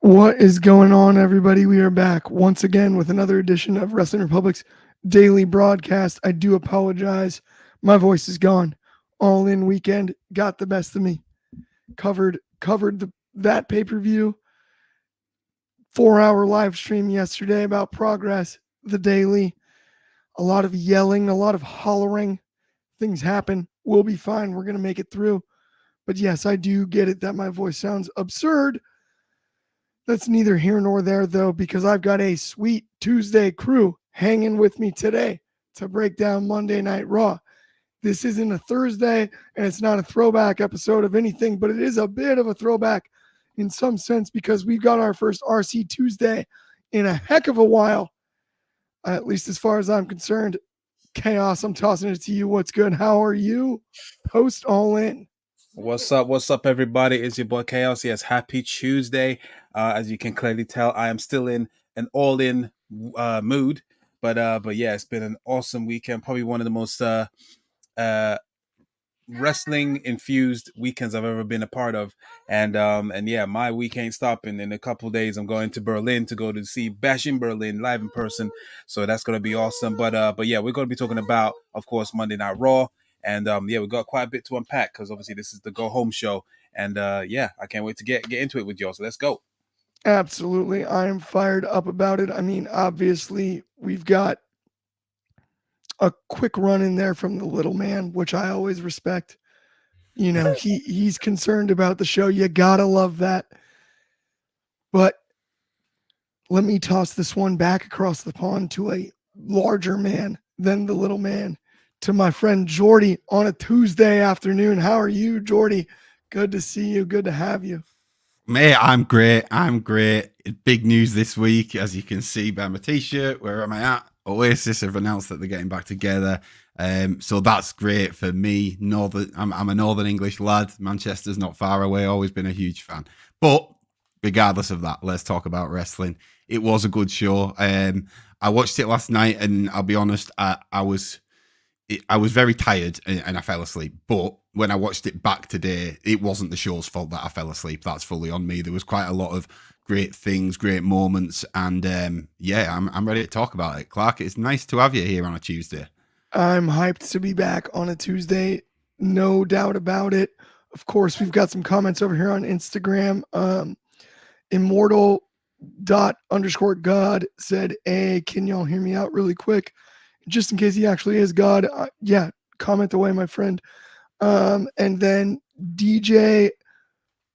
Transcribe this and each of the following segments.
What is going on, everybody? We are back once again with another edition of Wrestling Republic's daily broadcast. I do apologize. My voice is gone. All In weekend got the best of me. Covered that pay-per-view. 4-hour live stream yesterday about Progress, the daily. A lot of yelling, a lot of hollering. Things happen. We'll be fine. We're going to make it through. But yes, I do get it that my voice sounds absurd. That's neither here nor there, though, because I've got a sweet Tuesday crew hanging with me today to break down Monday Night Raw. This isn't a Thursday, and it's not a throwback episode of anything, but it is a bit of a throwback in some sense because we've got our first RC Tuesday in a heck of a while, at least as far as I'm concerned. Chaos, I'm tossing it to you. What's good? How are you? Post All In. What's up, everybody? It's your boy Chaos. Yes, happy Tuesday. As you can clearly tell, I am still in an all-in mood. But yeah, it's been an awesome weekend. Probably one of the most wrestling-infused weekends I've ever been a part of. And yeah, my week ain't stopping. In a couple of days, I'm going to Berlin to go to see Bash in Berlin live in person. So that's going to be awesome. But yeah, we're going to be talking about, of course, Monday Night Raw. And yeah, we got quite a bit to unpack because obviously this is the go home show. And yeah, I can't wait to get into it with y'all. So let's go. Absolutely. I am fired up about it. I mean, obviously, we've got a quick run in there from the little man, which I always respect. You know, he's concerned about the show. You gotta love that. But let me toss this one back across the pond to a larger man than the little man, to my friend Jordy on a Tuesday afternoon. How are you, Jordy? Good to see you. Good to have you. Mate, I'm great. Big news this week, as you can see by my t-shirt. Where am I at? Oasis have announced that they're getting back together. So that's great for me. I'm a Northern English lad. Manchester's not far away. Always been a huge fan. But regardless of that, let's talk about wrestling. It was a good show. I watched it last night, and I'll be honest, I was very tired and I fell asleep. But when I watched it back today, it wasn't the show's fault that I fell asleep. That's fully on me. There was quite a lot of great things, great moments. And yeah, I'm ready to talk about it. Clark, it's nice to have you here on a Tuesday. I'm hyped to be back on a Tuesday. No doubt about it. Of course, we've got some comments over here on Instagram. Immortal._God said, hey, can y'all hear me out really quick? Just in case he actually is God. Yeah, comment away, my friend. And then DJ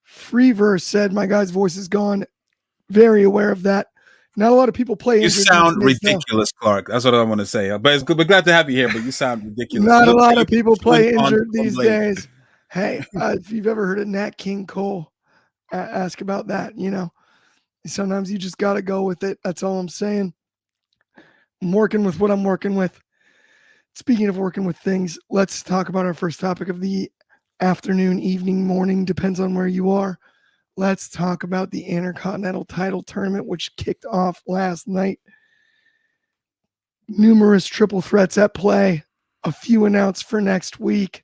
Freeverse said, my guy's voice is gone. Very aware of that. Not a lot of people play. You sound ridiculous, Clark. That's what I want to say. But it's good. We're glad to have you here, but you sound ridiculous. Not a lot of people play injured these days. Hey, if you've ever heard of Nat King Cole, ask about that. You know, sometimes you just got to go with it. That's all I'm saying. I'm working with what I'm working with. Speaking of working with things, let's talk about our first topic of the afternoon, evening, morning, depends on where you are. Let's talk about the Intercontinental title tournament, which kicked off last night. Numerous triple threats at play, a few announced for next week.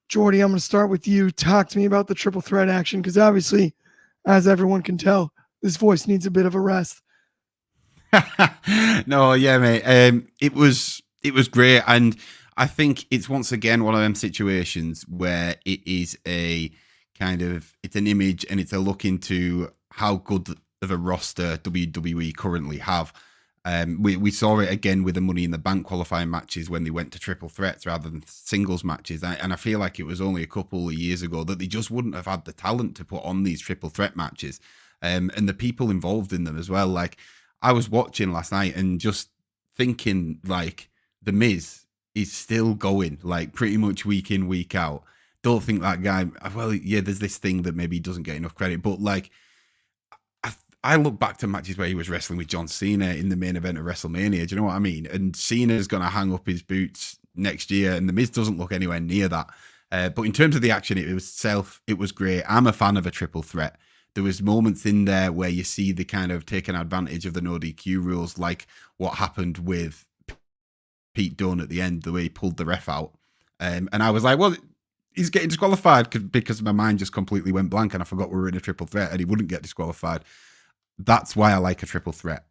Jordy, I'm going to start with you. Talk to me about the triple threat action, because obviously, as everyone can tell, this voice needs a bit of a rest. No, yeah, mate. It was great, and I think it's once again one of them situations where it is a kind of, it's an image and it's a look into how good of a roster WWE currently have. We saw it again with the Money in the Bank qualifying matches when they went to triple threats rather than singles matches, and I feel like it was only a couple of years ago that they just wouldn't have had the talent to put on these triple threat matches, and the people involved in them as well. Like, I was watching last night and just thinking, like, The Miz is still going, like, pretty much week in, week out. Don't think that guy, well, yeah, there's this thing that maybe he doesn't get enough credit, but, like, I look back to matches where he was wrestling with John Cena in the main event of WrestleMania. Do you know what I mean? And Cena's going to hang up his boots next year, and The Miz doesn't look anywhere near that. But in terms of the action, it was great. I'm a fan of a triple threat. There was moments in there where you see the kind of taking advantage of the no DQ rules, like what happened with Pete Dunne at the end, the way he pulled the ref out. And I was like, well, he's getting disqualified because my mind just completely went blank and I forgot we were in a triple threat and he wouldn't get disqualified. that's why I like a triple threat,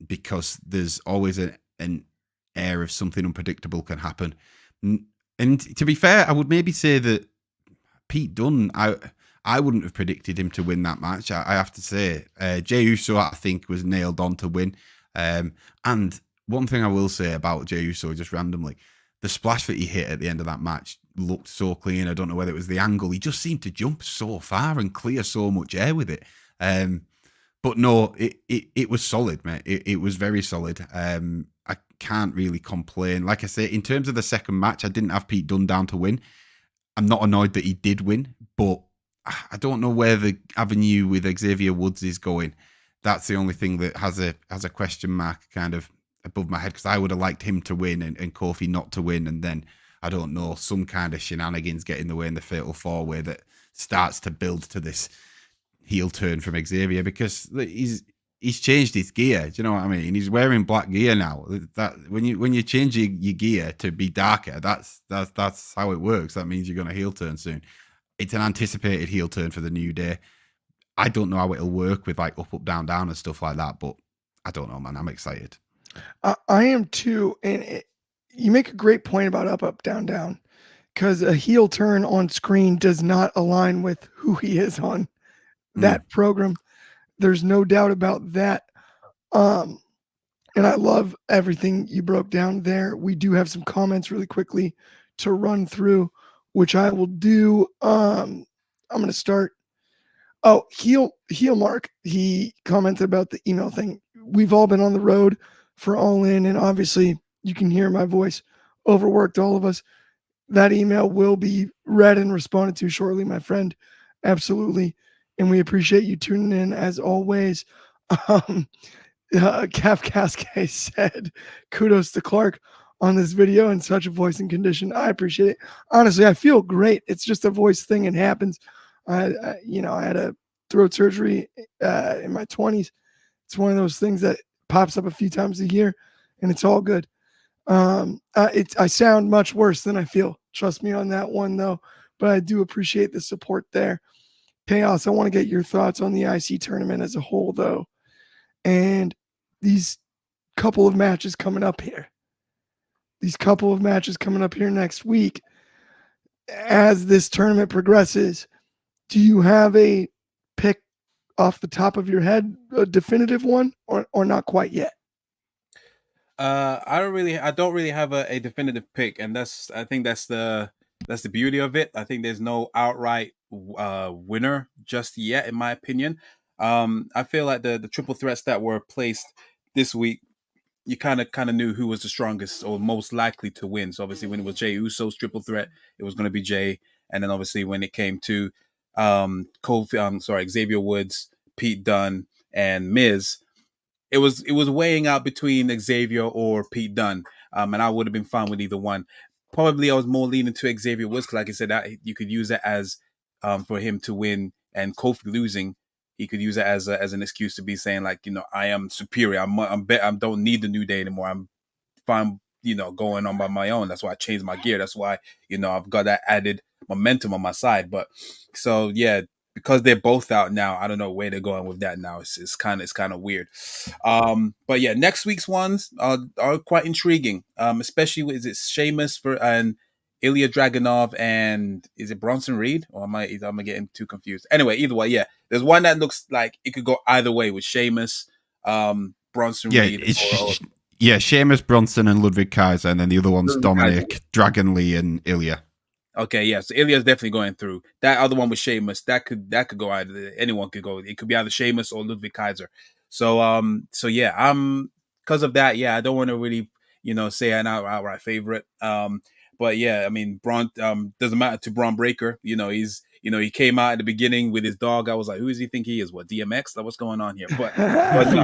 because there's always an air of something unpredictable can happen. And to be fair, I would maybe say that Pete Dunne, I wouldn't have predicted him to win that match. I have to say, Jey Uso, I think, was nailed on to win. And one thing I will say about Jey Uso, just randomly, the splash that he hit at the end of that match looked so clean. I don't know whether it was the angle. He just seemed to jump so far and clear so much air with it. But no, it was solid, mate. It was very solid. I can't really complain. Like I say, in terms of the second match, I didn't have Pete Dunne down to win. I'm not annoyed that he did win, but I don't know where the avenue with Xavier Woods is going. That's the only thing that has a question mark kind of above my head, because I would have liked him to win and Kofi not to win, and then, I don't know, some kind of shenanigans get in the way in the Fatal 4-Way that starts to build to this heel turn from Xavier, because he's changed his gear. Do you know what I mean? He's wearing black gear now. That when you change your gear to be darker, that's how it works. That means you're going to heel turn soon. It's an anticipated heel turn for the New Day. I don't know how it'll work with like up, down, down and stuff like that, but I don't know, man. I'm excited. I am too, and you make a great point about up, down, down, because a heel turn on screen does not align with who he is on that program. There's no doubt about that. And I love everything you broke down there. We do have some comments really quickly to run through, which I will do. I'm going to start. Oh, heel Mark. He commented about the email thing. We've all been on the road for All In, and obviously you can hear my voice overworked, all of us. That email will be read and responded to shortly, my friend. Absolutely. And we appreciate you tuning in as always. Kafkaske said, kudos to Clark on this video in such a voice and condition. I appreciate it. Honestly, I feel great. It's just a voice thing. It happens. I had a throat surgery in my 20s. It's one of those things that pops up a few times a year, and it's all good. I sound much worse than I feel. Trust me on that one, though. But I do appreciate the support there. Chaos, I want to get your thoughts on the IC tournament as a whole, though. And these couple of matches coming up here. Next week. As this tournament progresses, do you have a pick off the top of your head, a definitive one, or not quite yet? I don't really have a definitive pick, and I think that's the beauty of it. I think there's no outright winner just yet, in my opinion. I feel like the triple threats that were placed this week, you kind of knew who was the strongest or most likely to win. So obviously when it was Jey Uso's triple threat, it was going to be Jey, and then obviously when it came to Xavier Woods, Pete Dunne, and Miz, it was weighing out between Xavier or Pete Dunne, and I would have been fine with either one. Probably I was more leaning to Xavier Woods, because like I said, that you could use it as for him to win, and Kofi losing, he could use it as an excuse to be saying, like, I am superior. I don't need the New Day anymore. I'm fine, going on by my own. That's why I changed my gear. That's why, I've got that added momentum on my side. But so yeah, because they're both out now, I don't know where they're going with that now. It's kind of weird. But yeah, next week's ones are quite intriguing. Especially is it Sheamus and Ilya Dragunov, and is it Bronson Reed? Or am I getting too confused? Anyway, either way, yeah. There's one that looks like it could go either way with Sheamus, Bronson Reed. Sheamus, Bronson, and Ludwig Kaiser, and then the other one's Dominic, Dragon Lee, and Ilya. Okay, yeah. So Ilya's definitely going through. That other one with Sheamus, that could go either. Anyone could go. It could be either Sheamus or Ludwig Kaiser. So yeah, because of that, yeah, I don't want to really, say an outright favorite. But yeah, I mean, Braun doesn't matter to Braun Breaker. He came out at the beginning with his dog. I was like, who does he think he is? What, DMX? Like, what's going on here? But no,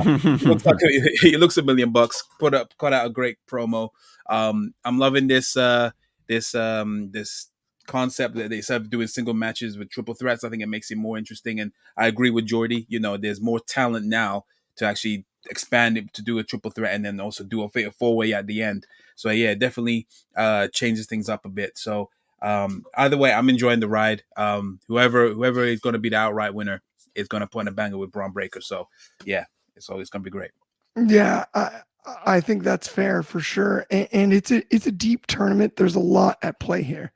he looks $1 million. Cut out a great promo. I'm loving this concept that they started doing single matches with triple threats. I think it makes it more interesting. And I agree with Jordy. There's more talent now to actually expand it to do a triple threat and then also do a fatal 4-way at the end. So yeah, it definitely changes things up a bit. So either way, I'm enjoying the ride. Whoever is going to be the outright winner, is going to put in a banger with Braun Breaker. So yeah, it's always going to be great. Yeah, I think that's fair for sure. And it's a deep tournament. There's a lot at play here.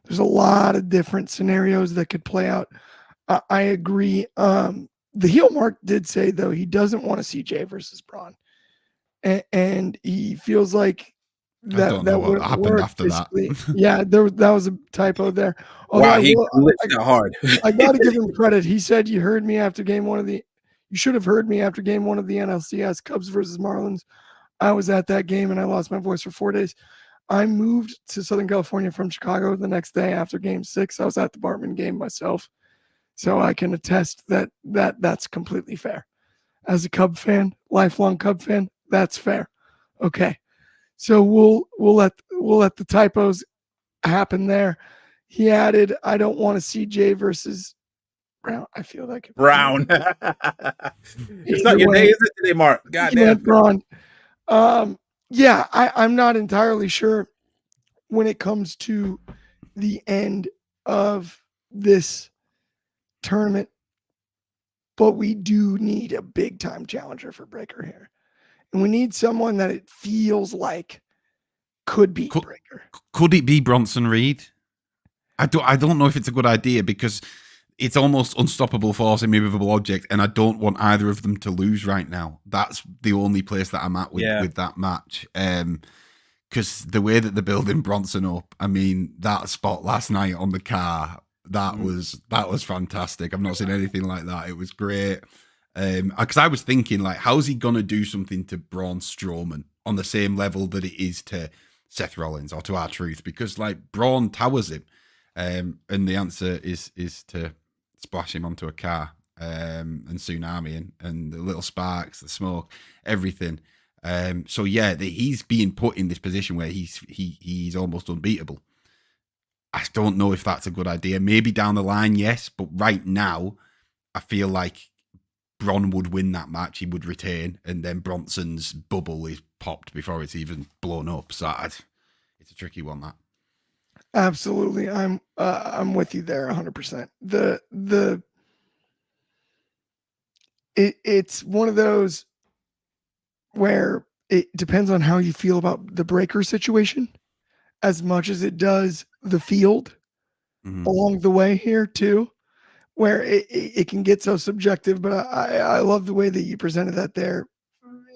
There's a lot of different scenarios that could play out. I agree. The heel mark did say though he doesn't want to see Jay versus Braun, and he feels like I don't know what happened after that. Yeah, that was a typo there. Although Wow, he glitched that hard. I got to give him credit. He said, "You heard me after game one of the. You should have heard me after game one of the NLCS Cubs versus Marlins. I was at that game and I lost my voice for 4 days. I moved to Southern California from Chicago the next day after game 6. I was at the Bartman game myself. So I can attest that that's completely fair. As a Cub fan, lifelong Cub fan, that's fair. Okay. So we'll let the typos happen there. He added, I don't want to see Jay versus Brown. I feel like Brown. It's not your day, is it today, Mark? Goddamn. Braun. Yeah, I'm not entirely sure when it comes to the end of this tournament, but we do need a big time challenger for Breaker here. And we need someone that it feels like could beat Breaker. Could it be Bronson Reed? I don't know if it's a good idea because it's almost unstoppable force, immovable object, and I don't want either of them to lose right now. That's the only place that I'm at with that match. Because the way that they're building Bronson up, I mean, that spot last night on the car, that was fantastic. I've not seen anything like that. It was great. Because I was thinking, like, how's he gonna do something to Braun Strowman on the same level that it is to Seth Rollins or to R-Truth? Because like Braun towers him, and the answer is to splash him onto a car, and tsunami and the little sparks, the smoke, everything. So yeah, he's being put in this position where he's almost unbeatable. I don't know if that's a good idea. Maybe down the line, yes, but right now, I feel like Braun would win that match. He would retain, and then Bronson's bubble is popped before it's even blown up. So it's a tricky one, that. Absolutely, I'm with you there 100%. It's one of those where it depends on how you feel about the Breaker situation as much as it does the field along the way here too, where it can get so subjective. But I love the way that you presented that there,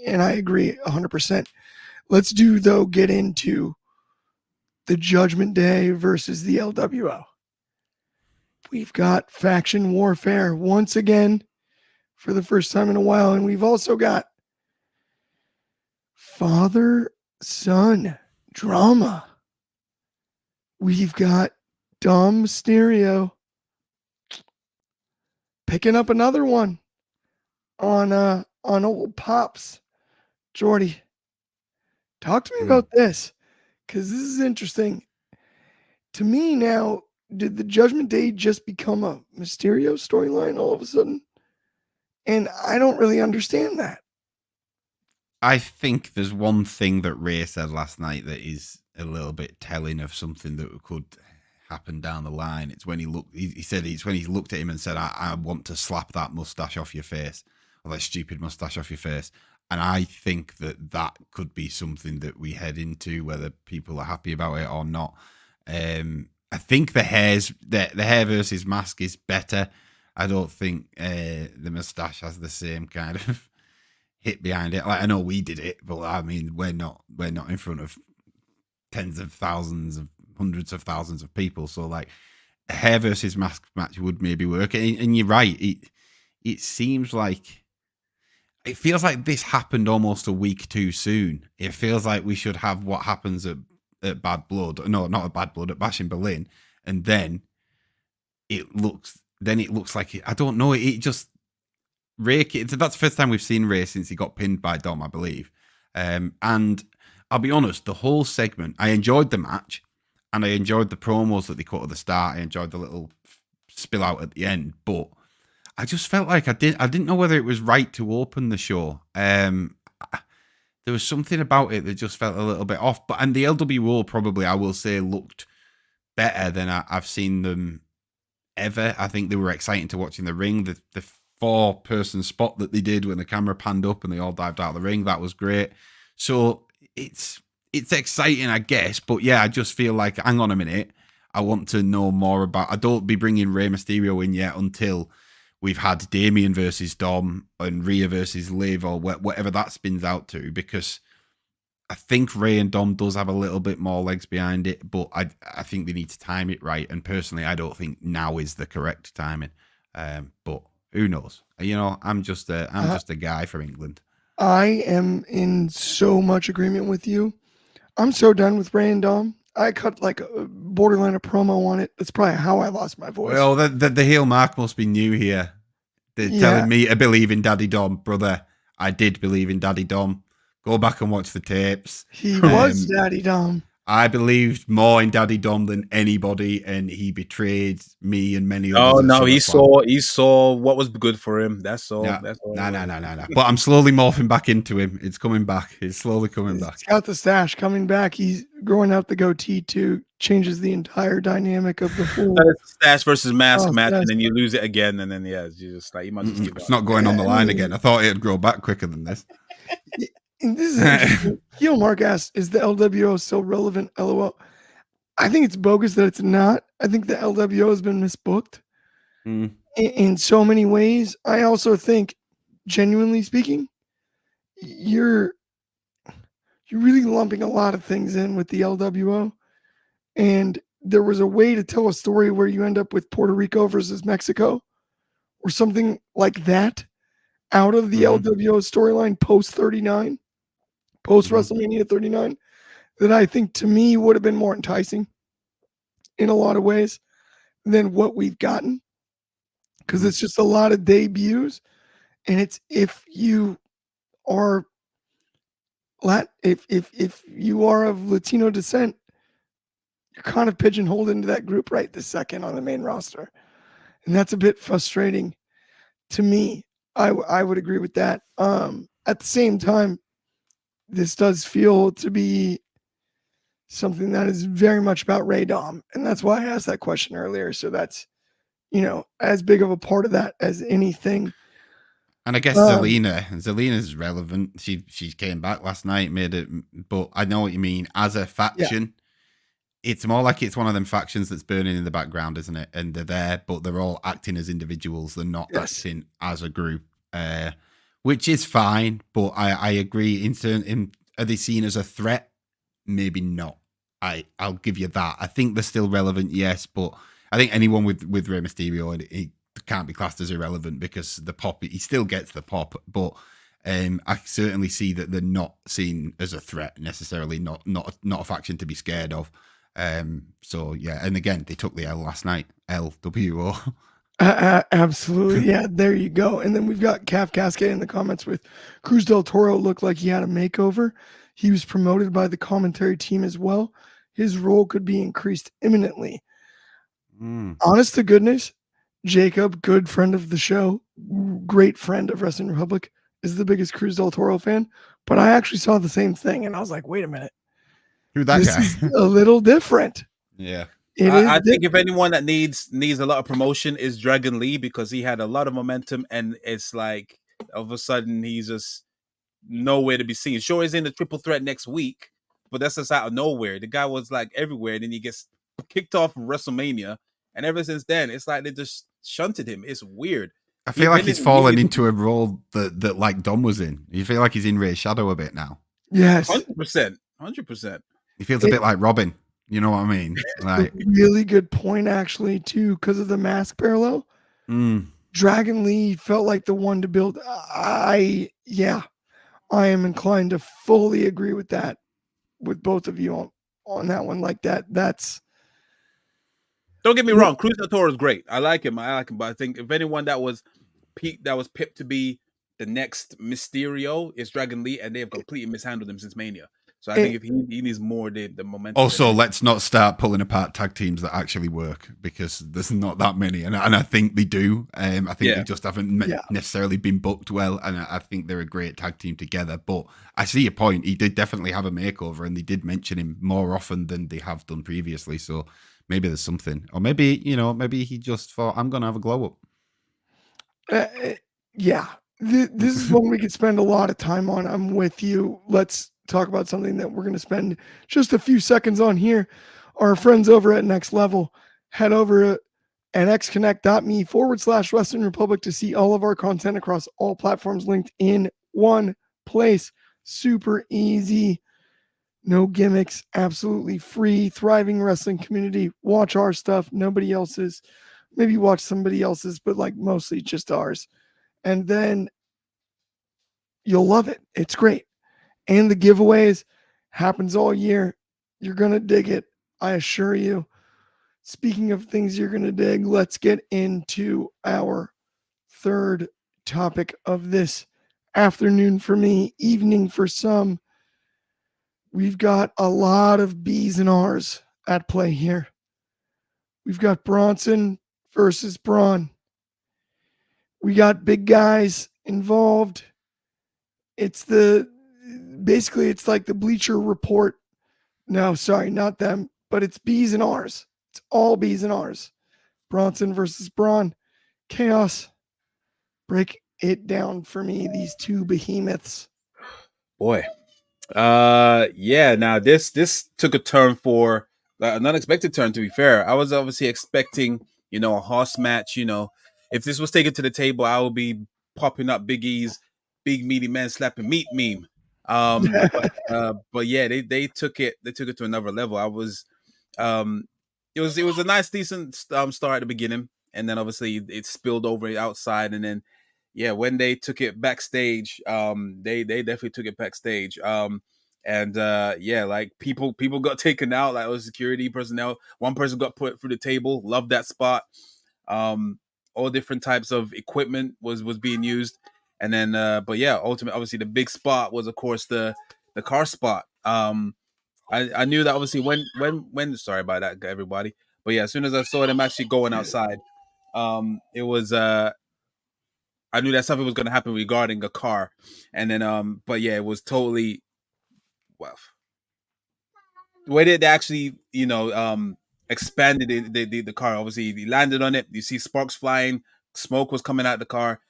and I agree 100%. Let's get into the Judgment Day versus the LWO. We've got faction warfare once again for the first time in a while, and we've also got father-son drama. We've got Dom Mysterio picking up another one on old Pops. Jordy, talk to me about this, because this is interesting. To me now, did the Judgment Day just become a Mysterio storyline all of a sudden? And I don't really understand that. I think there's one thing that Ray said last night that is a little bit telling of something that could happen down the line. It's when he said it's when he looked at him and said, I want to slap that mustache off your face, or that stupid mustache off your face. And I think that could be something that we head into, whether people are happy about it or not. I think the hair versus mask is better. I don't think the mustache has the same kind of hit behind it. Like, I know we did it, but I mean, we're not in front of tens of thousands of hundreds of thousands of people. So like a hair versus mask match would maybe work. And you're right. It seems like it feels like this happened almost a week too soon. It feels like we should have what happens at Bad Blood. No, not at Bad Blood, at Bash in Berlin. And then it looks like I don't know. It just Ray. That's the first time we've seen Ray since he got pinned by Dom, I believe. And I'll be honest, the whole segment, I enjoyed the match, and I enjoyed the promos that they cut at the start. I enjoyed the little spill out at the end, but I just felt like I didn't know whether it was right to open the show. There was something about it that just felt a little bit off. And the LWO probably, I will say, looked better than I've seen them ever. I think they were exciting to watch in the ring. The 4-person spot that they did when the camera panned up and they all dived out of the ring. That was great. So it's exciting, I guess. But yeah, I just feel like, hang on a minute, I want to know more about. I don't be bringing Rey Mysterio in yet until we've had Damian versus Dom and Rhea versus Liv, or whatever that spins out to, because I think Rey and Dom does have a little bit more legs behind it, but I think they need to time it right. And personally, I don't think now is the correct timing. But who knows? You know, I'm just a guy from England. I am in so much agreement with you. I'm so done with Rey and Dom. I cut like a borderline a promo on it. That's probably how I lost my voice. Well, the heel mark must be new here. They're telling me to believe in Daddy Dom, brother. I did believe in Daddy Dom. Go back and watch the tapes. He was Daddy Dom. I believed more in Daddy Dom than anybody, and he betrayed me and many others. Oh no, he saw what was good for him. That's all. No. That's all. No. But I'm slowly morphing back into him. It's coming back. It's slowly coming back. He's got the stash coming back. He's growing out the goatee too. Changes the entire dynamic of the whole stash versus mask match, and then you lose it again, and then you just like you might just give up. It's not going on the line again. I thought it'd grow back quicker than this. And this is interesting. Heel Mark asked, is the LWO still relevant? LOL. I think it's bogus that it's not. I think the LWO has been misbooked in so many ways. I also think, genuinely speaking, you're really lumping a lot of things in with the LWO. And there was a way to tell a story where you end up with Puerto Rico versus Mexico or something like that out of the LWO storyline post 39. Post WrestleMania 39, that I think to me would have been more enticing in a lot of ways than what we've gotten, because it's just a lot of debuts, and it's if you are if you are of Latino descent, you're kind of pigeonholed into that group right this second on the main roster, and that's a bit frustrating to me. I would agree with that. At the same time, this does feel to be something that is very much about Rey Dom. And that's why I asked that question earlier. So that's, as big of a part of that as anything. And I guess Zelina's relevant. She came back last night, made it, but I know what you mean. As a faction, it's more like it's one of them factions that's burning in the background, isn't it? And they're there, but they're all acting as individuals. They're not acting as a group. Which is fine, but I agree. Are they seen as a threat? Maybe not. I'll give you that. I think they're still relevant, yes, but I think anyone with Rey Mysterio, he can't be classed as irrelevant because the pop, he still gets the pop, but I certainly see that they're not seen as a threat necessarily, not a faction to be scared of. So yeah, and again, they took the L last night. LWO. Absolutely. Yeah, there you go. And then we've got Calf Cascade in the comments with Cruz del Toro looked like he had a makeover. He was promoted by the commentary team as well. His role could be increased imminently. Honest to goodness, Jacob, good friend of the show, great friend of Wrestling Republic, is the biggest Cruz del Toro fan. But I actually saw the same thing, and I was like, wait a minute. Who that this guy? Is a little different. Yeah. I think if anyone that needs a lot of promotion is Dragon Lee, because he had a lot of momentum, and it's like all of a sudden he's just nowhere to be seen. Sure, he's in the triple threat next week, but that's just out of nowhere. The guy was like everywhere, and then he gets kicked off from WrestleMania, and ever since then, it's like they just shunted him. It's weird. I feel like he's fallen into a role that like Dom was in. You feel like he's in Ray's shadow a bit now. Yes, 100%. He feels a bit like Robin. You know what I mean? Like, really good point, actually, too, because of the mask parallel. Dragon Lee felt like the one to build. I am inclined to fully agree with that, with both of you on that one. Like that. That's. Don't get me wrong. Cruz del Toro is great. I like him. But I think if anyone that was picked to be the next Mysterio is Dragon Lee, and they have completely mishandled him since Mania. So I think if he needs more the momentum. Also, let's not start pulling apart tag teams that actually work, because there's not that many, and I think they do. I think they just haven't necessarily been booked well, and I think they're a great tag team together. But I see your point. He did definitely have a makeover, and they did mention him more often than they have done previously. So maybe there's something, or maybe he just thought, I'm gonna have a glow up. Yeah, this is one we could spend a lot of time on. I'm with you. Let's talk about something that we're going to spend just a few seconds on here. Our friends over at Next Level, head over to nxconnect.me/Western Republic to see all of our content across all platforms linked in one place. Super easy. No gimmicks, absolutely free, thriving wrestling community. Watch our stuff, nobody else's. Maybe watch somebody else's, but like mostly just ours. And then you'll love it. It's great. And the giveaways happens all year. You're going to dig it, I assure you. Speaking of things you're going to dig, let's get into our third topic of this afternoon for me, evening for some. We've got a lot of B's and R's at play here. We've got Bronson versus Braun. We got big guys involved. It's like the Bleacher Report. No, sorry, not them, but it's B's and R's. It's all B's and R's. Bronson versus Braun. Chaos. Break it down for me, these two behemoths. Boy. Yeah, now this took a turn for an unexpected turn, to be fair. I was obviously expecting, a horse match. If this was taken to the table, I would be popping up Big E's big meaty man slapping meat meme. But yeah, they took it to another level. I was it was a nice decent start at the beginning, and then obviously it spilled over outside, and then yeah, when they took it backstage, they definitely took it backstage. And yeah, like people got taken out, like it was security personnel. One person got put through the table. Loved that spot. All different types of equipment was being used. And then but yeah, ultimately obviously the big spot was of course the car spot. I knew that obviously when sorry about that everybody. But yeah, as soon as I saw them actually going outside, it was I knew that something was going to happen regarding a car, and then but yeah, it was totally well. The way they actually expanded the car. Obviously, he landed on it. You see sparks flying, smoke was coming out the car.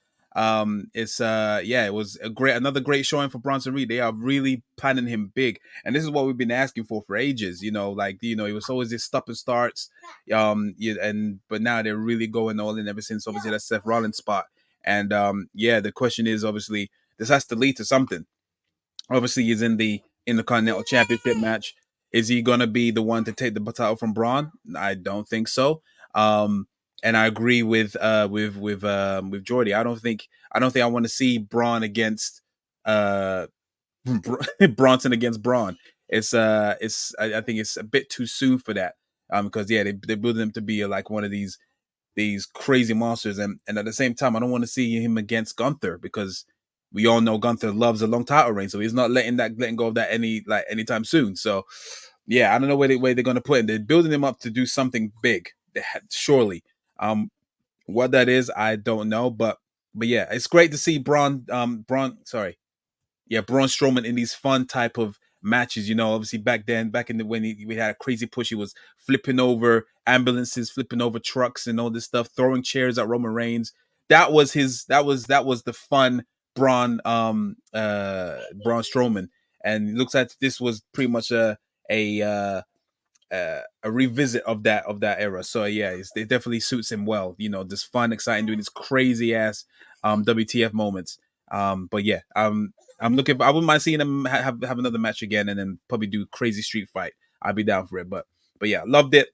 It's yeah, it was another great showing for Bronson Reed. They are really planning him big, and this is what we've been asking for ages. He was always this stop and starts. But now they're really going all in ever since obviously that Seth Rollins spot. And yeah, the question is obviously this has to lead to something. Obviously, he's in the Continental Championship match. Is he gonna be the one to take the title from Braun? I don't think so. And I agree with Jordy. I don't think I want to see Braun against Bronson against Braun. I think it's a bit too soon for that. Because yeah, they build him to be like one of these crazy monsters, and at the same time, I don't want to see him against Gunther because we all know Gunther loves a long title reign, so he's not letting go of that anytime soon. So yeah, I don't know where they're going to put him. They're building him up to do something big, surely. What that is, I don't know, but yeah, it's great to see Braun Strowman in these fun type of matches. Obviously back in when we had a crazy push, he was flipping over ambulances, flipping over trucks, and all this stuff, throwing chairs at Roman Reigns. That was the fun Braun Strowman, and it looks like this was pretty much a revisit of that era. So yeah, it definitely suits him well. This fun, exciting, doing these crazy ass WTF moments. But yeah, I'm looking. I wouldn't mind seeing them have another match again, and then probably do crazy street fight. I'd be down for it. But yeah, loved it.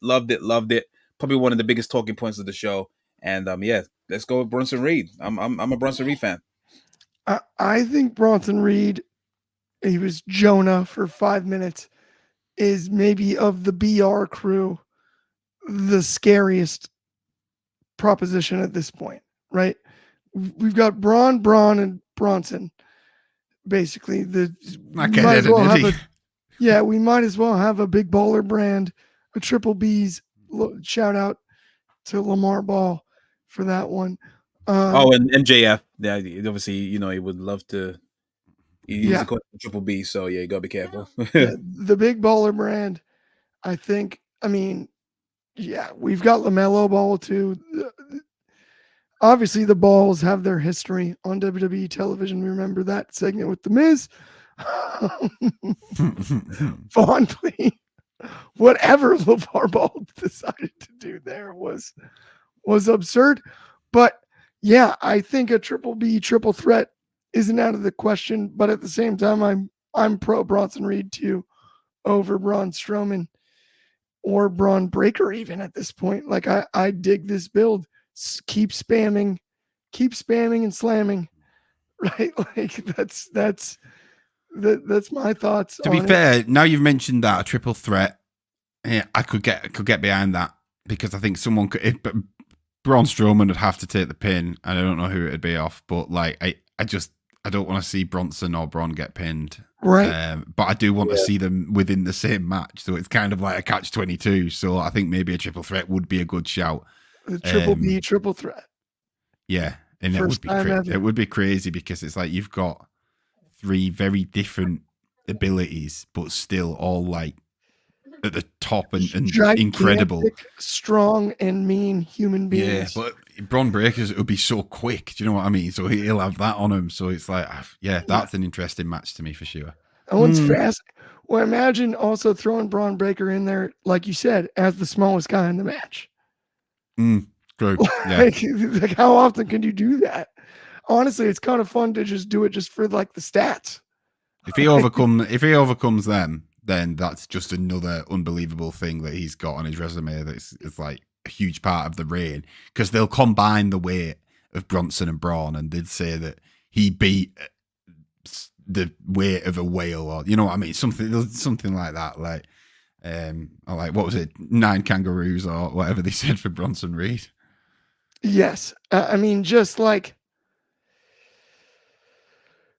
Probably one of the biggest talking points of the show. And yeah, let's go with Bronson Reed. I'm a Bronson Reed fan. I think Bronson Reed, he was Jonah for 5 minutes, is maybe of the BR crew the scariest proposition at this point, right? We've got Braun, and Bronson. Basically, we might as well have a big baller brand, a Triple B's. Shout out to Lamar Ball for that one. And MJF. Yeah, obviously, he would love to. He's a Triple B, so yeah, you gotta be careful. Yeah, the big baller brand. I think. I mean, yeah, we've got LaMelo Ball too. Obviously, the Balls have their history on WWE television. Remember that segment with The Miz? Fondly. Whatever LeVar Ball decided to do there was absurd. But yeah, I think a triple B triple threat isn't out of the question. But at the same time, I'm pro Bronson Reed too, over Braun Strowman or Braun Breaker even at this point. Like I dig this build. Keep spamming and slamming. Right? Like that's my thoughts. To be on fair, now you've mentioned that a triple threat, yeah, I could get behind that, because I think someone could. Braun Strowman would have to take the pin, and I don't know who it'd be off, but like I don't want to see Bronson or Braun get pinned, right? But I do want to see them within the same match, so it's kind of like a catch-22. So I think maybe a triple threat would be a good shout. The triple B triple threat. Yeah, and it would be crazy, because it's like you've got 3 very different abilities, but still all like at the top and incredible, strong and mean human beings. Yeah, but Braun Breakers, it would be so quick. Do you know what I mean? So he'll have that on him. So it's like, yeah, that's an interesting match to me for sure. That one's fast. Well, imagine also throwing Braun Breaker in there, like you said, as the smallest guy in the match. True. Yeah. Like how often can you do that? Honestly, it's kind of fun to just do it just for like the stats. If he overcomes them, then that's just another unbelievable thing that he's got on his resume. That's it's like a huge part of the reign, because they'll combine the weight of Bronson and Braun, and they'd say that he beat the weight of a whale, or you know what I mean, something like that. Like, or like, what was it, 9 kangaroos or whatever they said for Bronson Reed. Yes, I mean, just like,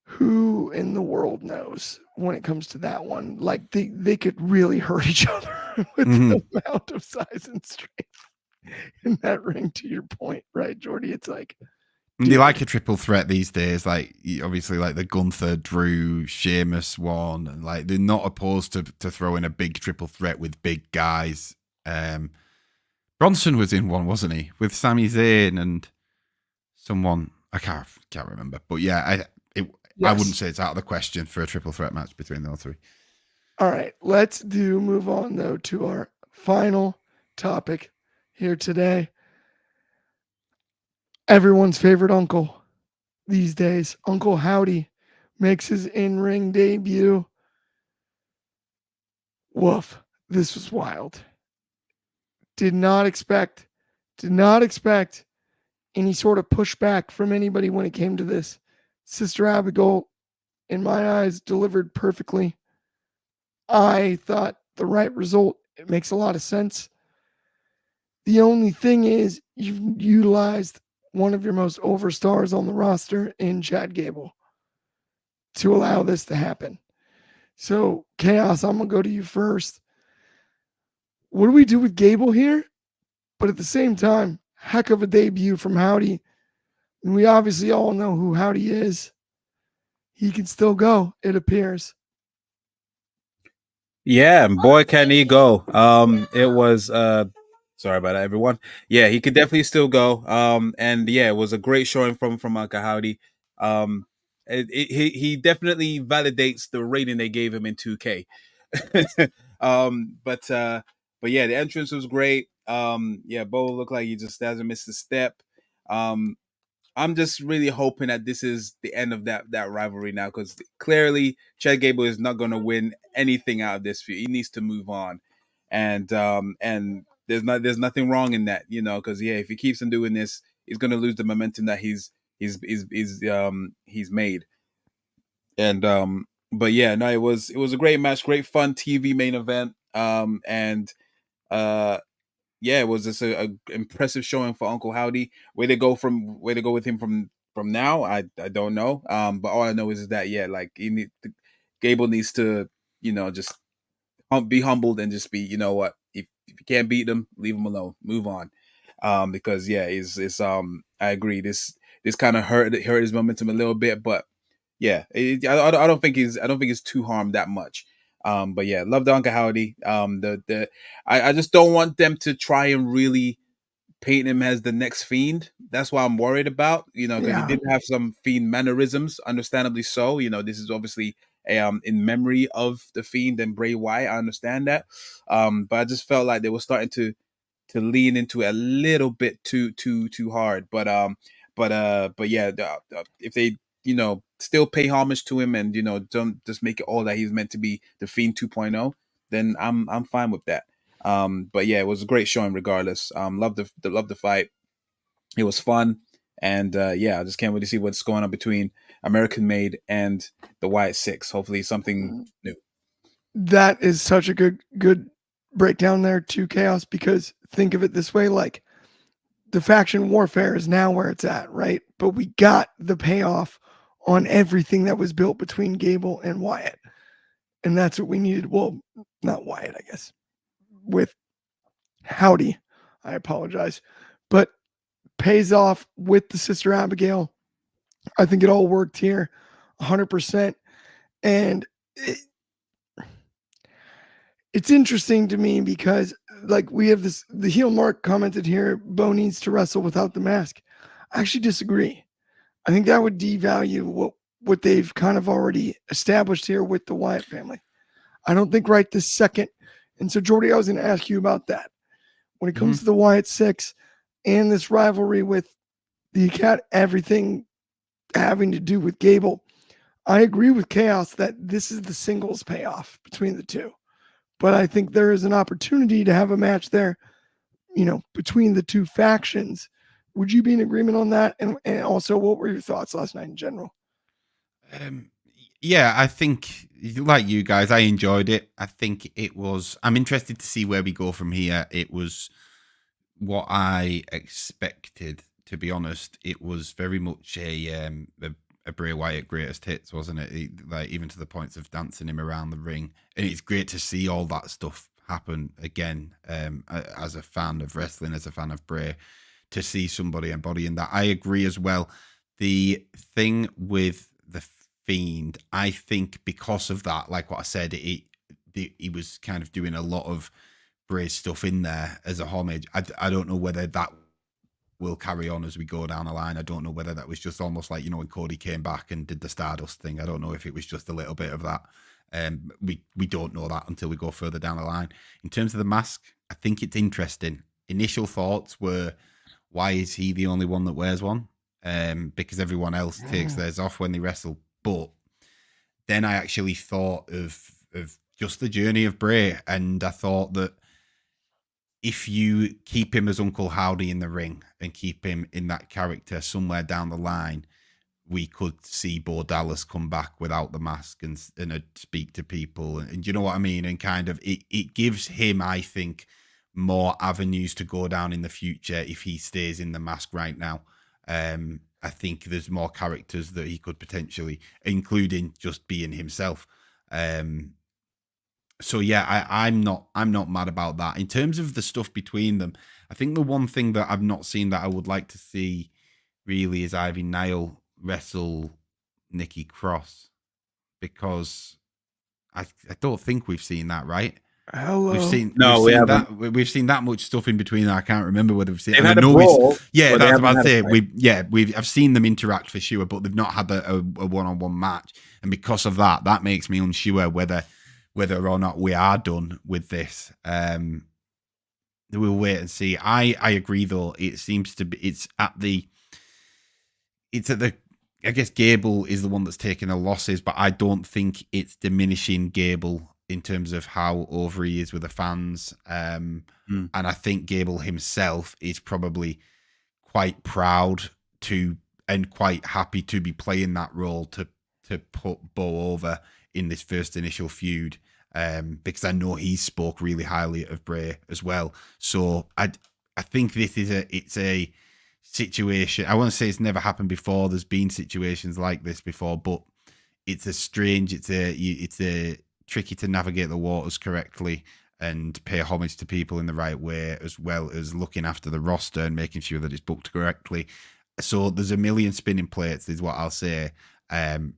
who in the world knows when it comes to that one? Like they could really hurt each other with the amount of size and strength in that ring, to your point, right, Jordy? It's like, they like a triple threat these days, like obviously like the Gunther, Drew, Sheamus one, and like they're not opposed to throwing a big triple threat with big guys. Bronson was in one, wasn't he, with Sami Zayn and someone I can't remember, but yeah, I wouldn't say it's out of the question for a triple threat match between those 3. All right, let's move on though to our final topic here today. Everyone's favorite uncle these days, Uncle Howdy, makes his in-ring debut. Woof, this was wild. Did not expect any sort of pushback from anybody when it came to this. Sister Abigail, in my eyes, delivered perfectly. I thought the right result. It makes a lot of sense. The only thing is, you've utilized one of your most over stars on the roster in Chad Gable to allow this to happen. So, Chaos, I'm going to go to you first. What do we do with Gable here? But at the same time, heck of a debut from Howdy. And we obviously all know who Howdy is. He can still go, it appears. Yeah, boy, can he go. It was sorry about that, everyone. Yeah, he could definitely still go. And yeah, it was a great showing from Uncle Howdy. He definitely validates the rating they gave him in 2K. But yeah, the entrance was great. Yeah, Bo looked like he just hasn't missed a step. I'm just really hoping that this is the end of that rivalry now, because clearly Chad Gable is not going to win anything out of this feud. He needs to move on, and there's nothing wrong in that, you know, because yeah, if he keeps on doing this, he's going to lose the momentum that he's made. And but yeah, no, it was a great match, great fun TV main event. Yeah, it was just a impressive showing for Uncle Howdy. Where they go with him from now, I don't know. But all I know is that yeah, like Gable needs to, you know, just be humbled and just be, you know what, if you can't beat them, leave them alone, move on. Because yeah, it's I agree, this kind of hurt his momentum a little bit, but yeah, I don't think he's too harmed that much. But yeah, love the Uncle Howdy. I just don't want them to try and really painting him as the next Fiend. That's what I'm worried about, because he Yeah. did have some Fiend mannerisms, understandably so. This is obviously in memory of the Fiend and Bray Wyatt. I understand that, but I just felt like they were starting to lean into it a little bit too hard. But yeah, if they still pay homage to him and don't just make it all that he's meant to be, the Fiend 2.0, then I'm fine with that. But yeah, it was a great showing regardless. Love the fight. It was fun, and yeah, I just can't wait to see what's going on between American Made and the Wyatt Six. Hopefully something new. That is such a good breakdown there to Chaos, because think of it this way, like the faction warfare is now where it's at, right? But we got the payoff on everything that was built between Gable and Wyatt. And that's what we needed. Well, not Wyatt, I guess. With Howdy. I apologize. But pays off with the Sister Abigail. I think it all worked here 100%. And it's interesting to me because, like, we have this, the heel Mark commented here, Bo needs to wrestle without the mask. I actually disagree. I think that would devalue what they've kind of already established here with the Wyatt family. I don't think right this second. And so, Jordy, I was going to ask you about that. When it comes to the Wyatt Six and this rivalry with the cat, everything having to do with Gable, I agree with Chaos that this is the singles payoff between the two. But I think there is an opportunity to have a match there, between the two factions. Would you be in agreement on that? And also, what were your thoughts last night in general? Yeah, I think, like you guys, I enjoyed it. I think I'm interested to see where we go from here. It was what I expected, to be honest. It was very much a Bray Wyatt greatest hits, wasn't it? Like, even to the points of dancing him around the ring. And it's great to see all that stuff happen again, as a fan of wrestling, as a fan of Bray, to see somebody embodying that. I agree as well. The thing with the Fiend, I think because of that, like what I said, he was kind of doing a lot of Bray's stuff in there as a homage. I don't know whether that will carry on as we go down the line. I don't know whether that was just almost like, when Cody came back and did the Stardust thing. I don't know if it was just a little bit of that. We don't know that until we go further down the line. In terms of the mask, I think it's interesting. Initial thoughts were, why is he the only one that wears one? Because everyone else takes theirs off when they wrestle. But then I actually thought of just the journey of Bray, and I thought that if you keep him as Uncle Howdy in the ring and keep him in that character, somewhere down the line, we could see Bo Dallas come back without the mask and speak to people. And you know what I mean? And kind of it gives him, I think, more avenues to go down in the future if he stays in the mask right now. I think there's more characters that he could potentially, including just being himself. So yeah, I'm not mad about that. In terms of the stuff between them, I think the one thing that I've not seen that I would like to see really is Ivy Nile wrestle Nikki Cross, because I don't think we've seen that, right? Hello. We've seen haven't. We've seen that much stuff in between that I can't remember whether we've seen. They've had a brawl, yeah, but that's they what I haven't say. I've seen them interact for sure, but they've not had a one-on-one match, and because of that makes me unsure whether or not we are done with this. We'll wait and see. I agree though. It seems to be it's at the I guess Gable is the one that's taking the losses, but I don't think it's diminishing Gable in terms of how over he is with the fans. And I think Gable himself is probably quite proud and quite happy to be playing that role to put Bo over in this first initial feud. Because I know he spoke really highly of Bray as well. So I think this is a situation. I want to say it's never happened before. There's been situations like this before, but it's a tricky to navigate the waters correctly and pay homage to people in the right way, as well as looking after the roster and making sure that it's booked correctly. So there's a million spinning plates, is what I'll say. And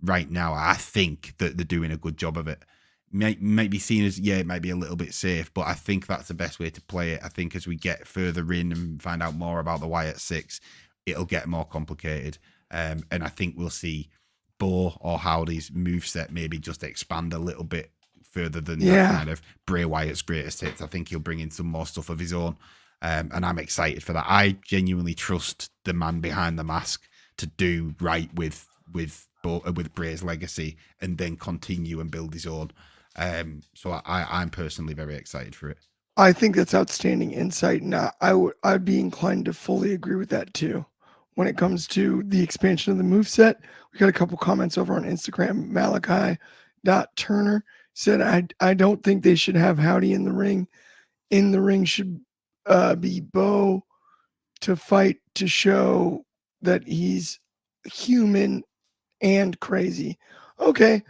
right now, I think that they're doing a good job of it. might be seen as, it might be a little bit safe, but I think that's the best way to play it. I think as we get further in and find out more about the Wyatt Six, it'll get more complicated. And I think we'll see Bo or Howdy's moveset maybe just expand a little bit further than that kind of Bray Wyatt's greatest hits. I think he'll bring in some more stuff of his own. And I'm excited for that. I genuinely trust the man behind the mask to do right with Bray's legacy and then continue and build his own. So I'm personally very excited for it. I think that's outstanding insight, and I'd be inclined to fully agree with that too. When it comes to the expansion of the moveset, we got a couple comments over on Instagram. Malachi.Turner said, I don't think they should have Howdy in the ring. In the ring should be Bo to fight to show that he's human and crazy. Okay.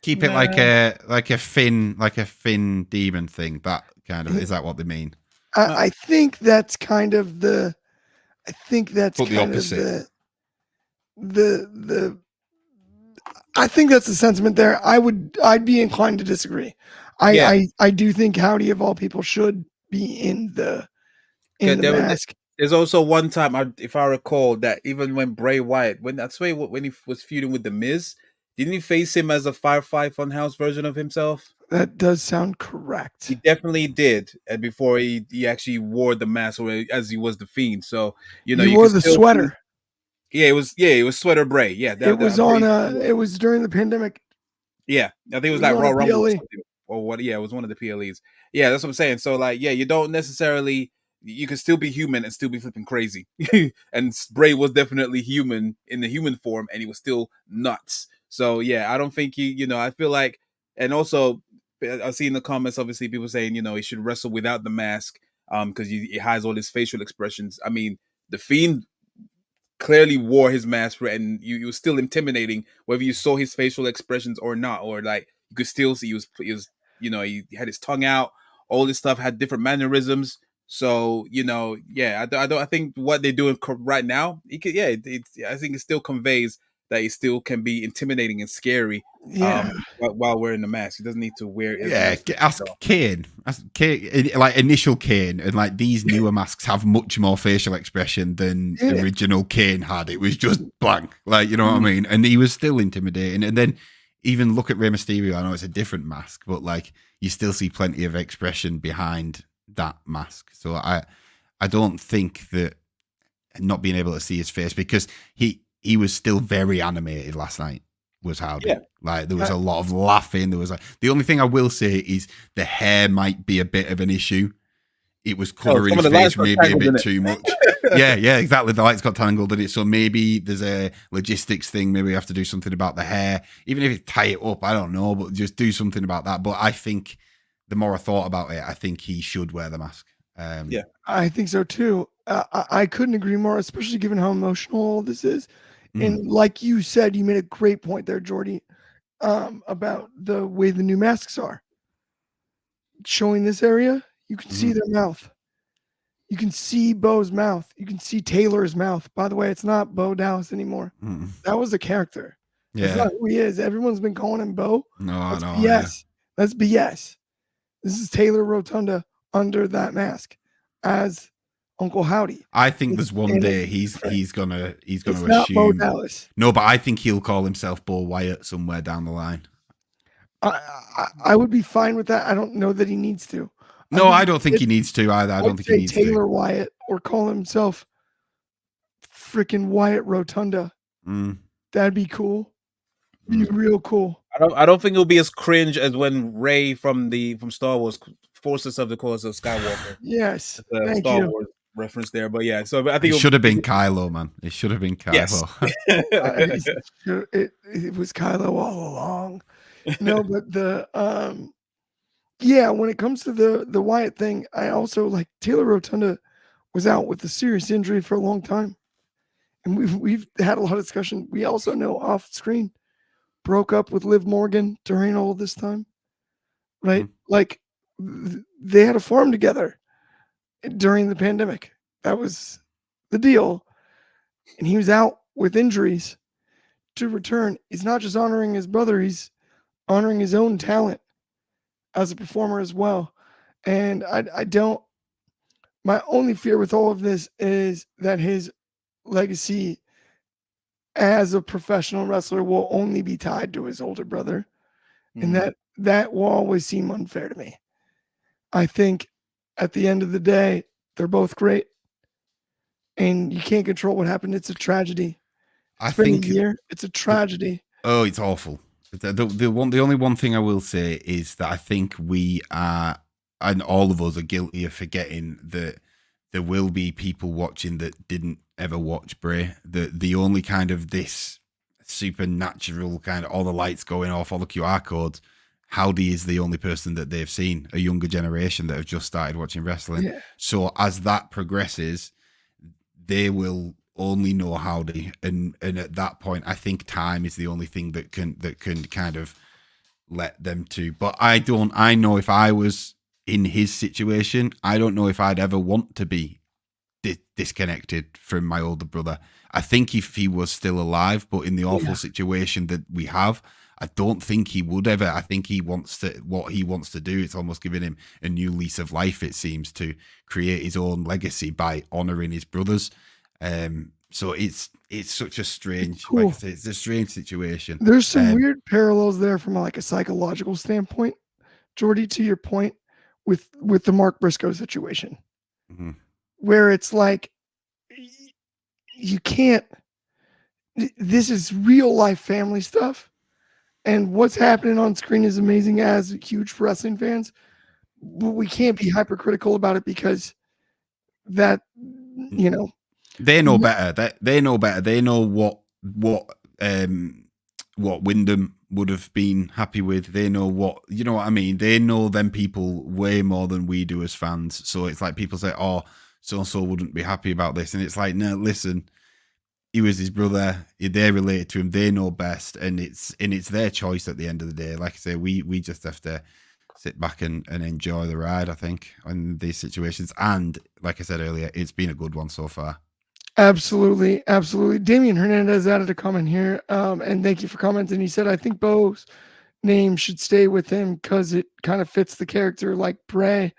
Keep it like a Finn demon thing. That kind of, is that what they mean? I think that's kind of the. I think that's but the kind opposite. Of the. I think that's the sentiment there. I'd be inclined to disagree. I do think Howdy of all people should be in the mask. There's also one time, if I recall, that even when Bray Wyatt, when he was feuding with The Miz, didn't he face him as a Firefly Funhouse version of himself? That does sound correct. He definitely did, and before he actually wore the mask, or as he was the Fiend. So you wore the sweater. It was Sweater Bray. Yeah, it was during the pandemic. Yeah, I think it was like Raw Rumble or something, or what? Yeah, it was one of the PLEs. Yeah, that's what I'm saying. So like, you don't necessarily. You can still be human and still be flipping crazy. And Bray was definitely human in the human form, and he was still nuts. So yeah, I don't think I feel like, and also I've seen in the comments, obviously people saying, he should wrestle without the mask, because he hides all his facial expressions. I mean, the Fiend clearly wore his mask, and you was still intimidating, whether you saw his facial expressions or not, or like you could still see he was he had his tongue out, all this stuff, had different mannerisms. So I think what they're doing right now, I think it still conveys that it still can be intimidating and scary. While wearing the mask, he doesn't need to wear it. Ask Kane, like initial Kane, and like these newer masks have much more facial expression than the original Kane had. It was just blank, like, you know what I mean? And he was still intimidating. And then even look at Rey Mysterio. I know it's a different mask, but like you still see plenty of expression behind that mask. So I don't think that not being able to see his face, because he was still very animated last night, was Howdy. Yeah. Like there was a lot of laughing. There was the only thing I will say is the hair might be a bit of an issue. It was covering his face maybe a bit too much. yeah, exactly. The lights got tangled in it. So maybe there's a logistics thing. Maybe we have to do something about the hair. Even if it tie it up, I don't know, but just do something about that. But I think the more I thought about it, I think he should wear the mask. I think so too. I couldn't agree more, especially given how emotional all this is. And like you said, you made a great point there, Jordy, about the way the new masks are. Showing this area, you can see their mouth. You can see Bo's mouth. You can see Taylor's mouth. By the way, it's not Bo Dallas anymore. That was a character. Yeah. That's not who he is. Everyone's been calling him Bo. No. BS. Yeah. That's BS. This is Taylor Rotunda under that mask as Uncle Howdy. I think there's one day he's gonna assume. Bo Dallas. No, but I think he'll call himself Bo Wyatt somewhere down the line. I would be fine with that. I don't know that he needs to. No, I don't think he needs to either. I don't think he needs to. Taylor Wyatt, or call himself freaking Wyatt Rotunda. That'd be cool. Be real cool. I don't think it'll be as cringe as when Rey from Star Wars forced herself to call herself Skywalker. Yes, thank Star Wars reference there, but yeah. So I think it should have been Kylo, man. It should have been Kylo. Yes. It was Kylo all along. No, but when it comes to the Wyatt thing, I also like Taylor Rotunda was out with a serious injury for a long time, and we've had a lot of discussion. We also know off screen broke up with Liv Morgan during all this time, right? Like they had a farm together during the pandemic. That was the deal, and he was out with injuries to return. He's not just honoring his brother; he's honoring his own talent as a performer as well. And I don't, my only fear with all of this is that his legacy as a professional wrestler will only be tied to his older brother. And that will always seem unfair to me. I think at the end of the day, they're both great. And you can't control what happened. It's a tragedy. It's been a year. It's a tragedy. Oh, it's awful. The only one thing I will say is that I think we are, and all of us are guilty of forgetting that there will be people watching that didn't ever watch Bray. The only kind of this supernatural kind of all the lights going off, all the QR codes. Howdy is the only person that they've seen, a younger generation that have just started watching wrestling. Yeah. So as that progresses, they will only know Howdy, and at that point, I think time is the only thing that can kind of let them to. But I know if I was in his situation, I don't know if I'd ever want to be disconnected from my older brother. I think if he was still alive, but in the awful situation that we have, I don't think he would ever. I think he wants to, what he wants to do, it's almost giving him a new lease of life, it seems, to create his own legacy by honoring his brothers. So it's such a strange, like I say, it's a strange situation. There's some weird parallels there from like a psychological standpoint, Jordy, to your point with the Mark Briscoe situation, where it's like, you can't, this is real life family stuff. And what's happening on screen is amazing as huge wrestling fans, but we can't be hypercritical about it because that, you know, they know better. They know better. They know what Wyndham would have been happy with. They know what, you know what I mean? They know them people way more than we do as fans. So it's like people say, oh, so-and-so wouldn't be happy about this. And it's like, no, listen, he was his brother. They related to him. They know best. And it's their choice at the end of the day. Like I say, we just have to sit back and enjoy the ride, I think, in these situations. And like I said earlier, it's been a good one so far. Absolutely. Absolutely. Damian Hernandez added a comment here. And thank you for commenting. He said, I think Bo's name should stay with him because it kind of fits the character. Like Bray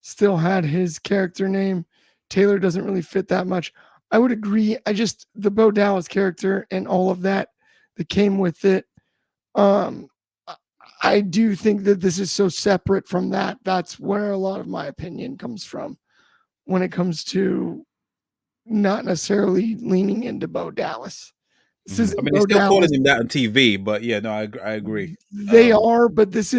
still had his character name. Taylor doesn't really fit that much. I would agree. The Bo Dallas character and all of that came with it. I do think that this is so separate from that. That's where a lot of my opinion comes from when it comes to not necessarily leaning into Bo Dallas. I mean, they're still calling him that on TV, but yeah, no, I agree. They are, but this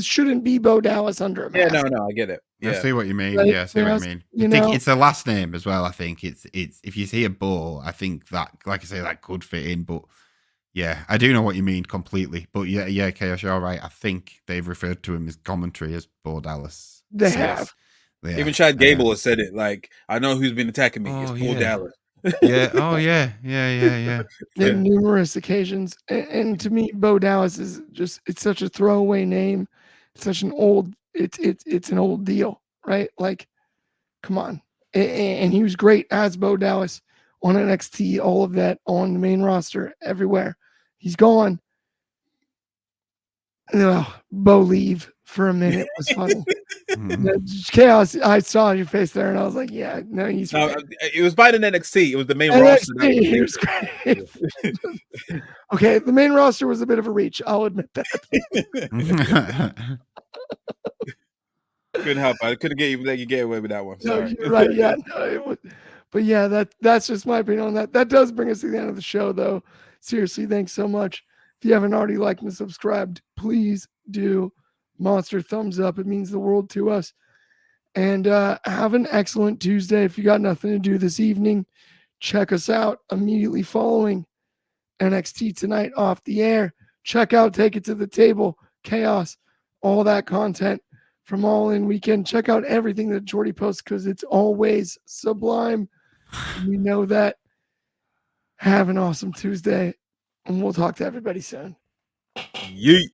shouldn't be Bo Dallas under a mask. Yeah, no, I get it. Yeah. I see what you mean. Right? Yeah, I see what you mean. I think it's a last name as well. I think it's if you see a Bo, I think that, like I say, that could fit in. But yeah, I do know what you mean completely. But yeah, Chaos, you're right. I think they've referred to him as commentary as Bo Dallas. They have. Yeah, even Chad Gable has said it. Like, I know who's been attacking me. It's Bo Dallas. Yeah. Oh yeah. Yeah. On numerous occasions, and to me, Bo Dallas is it's such a throwaway name. It's such an old. It's an old deal, right? Like, come on. And he was great as Bo Dallas on NXT, all of that on the main roster, everywhere. He's gone. Bo leave for a minute was funny. Chaos, I saw your face there, and I was like, "Yeah, no, he's." No, it was by the NXT. It was the main roster. He was great. Okay, the main roster was a bit of a reach. I'll admit that. Couldn't help. I couldn't let you get away with that one. Sorry. No, you're right. Yeah, no, but yeah, that's just my opinion on that. That does bring us to the end of the show, though. Seriously, thanks so much. If you haven't already liked and subscribed, please do. Monster thumbs up. It means the world to us. And have an excellent Tuesday. If you got nothing to do this evening, check us out immediately following NXT Tonight off the air. Check out Take It to the Table, Chaos, all that content from All In Weekend. Check out everything that Jordy posts because it's always sublime. We know that. Have an awesome Tuesday, and we'll talk to everybody soon. Yeet.